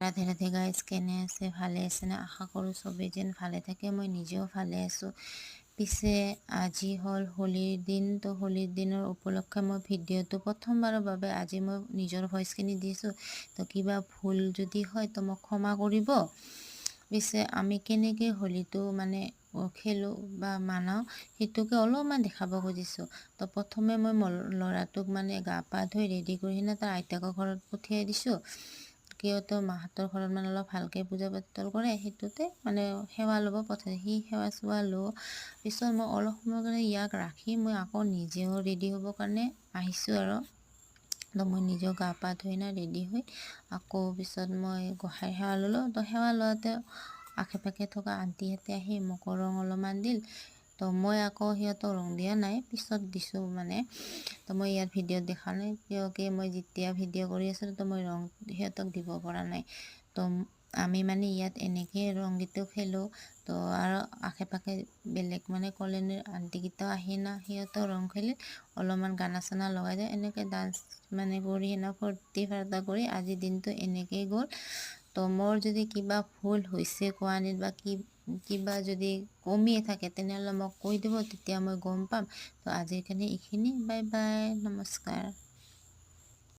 Radhe Radhe guys, কেনে আছে? ভালে আছে না? আশা কৰোঁ চবেই যেন ভালে থাকে। মই নিজেও ভালে আছোঁ। পিছে আজি হ'ল হোলীৰ দিন। তো হোলীৰ দিনৰ উপলক্ষে মই ভিডিঅ'টো প্ৰথমবাৰৰ বাবে আজি মই নিজৰ ভইচখিনি দিছোঁ। তো কিবা ভুল যদি হয় তো মোক ক্ষমা কৰিব। পিছে আমি কেনেকৈ হোলীটো মানে খেলোঁ বা মানাওঁ সেইটোকে অলপমান দেখাব খুজিছোঁ। তো প্ৰথমে মই ল'ৰাটোক মানে গা পা ধুই ৰেডি কৰি কিনে তাৰ আইতাকৰ ঘৰত পঠিয়াই দিছোঁ। কিয়তো মাহঁতৰ ঘৰত মানে অলপ ভালকৈ পূজা পাতল কৰে, সেইটোতে মানে সেৱা ল'ব পঠাইছে। সি সেৱা চেৱা লৈ পিছত মই অলপ সময়ৰ কাৰণে ইয়াক ৰাখি মই আকৌ নিজেও ৰেডি হ'বৰ কাৰণে আহিছোঁ আৰু। তো মই নিজেও গা পা ধুই না ৰেডি হৈ আকৌ পিছত মই গোঁসাই সেৱা ল'লোঁ। তো সেৱা লোৱাতে আশে পাশে থকা আণ্টিহঁতে আহি মোকো ৰং অলপমান দিল। তো মই আকৌ সিহঁতক ৰং দিয়া নাই, পিছত দিছোঁ মানে। তো মই ইয়াত ভিডিঅ'ত দেখা নাই, কিয়কি মই যেতিয়া ভিডিঅ' কৰি আছিলোঁ তো মই ৰং সিহঁতক দিব পৰা নাই। তো আমি মানে ইয়াত এনেকৈ ৰংগীতো খেলোঁ। তো আৰু আশে পাশে বেলেগ মানে কলনীৰ আণ্টিকেইটাও আহি না সিহঁতেও ৰং খেলি অলপমান গানা চানা লগাই দিয়ে। এনেকৈ ডান্স মানে কৰি সেনে ফূৰ্তি ফাৰ্তা কৰি আজিৰ দিনটো এনেকৈয়ে গ'ল। তো মোৰ যদি কিবা ভুল হৈছে কোৱানিত বা কিবা যদি কমিয়ে থাকে তেনেহ'লে মোক কৈ দিব, তেতিয়া মই গম পাম। তো আজিৰ কাৰণে এইখিনি। বাই বাই, নমস্কাৰ।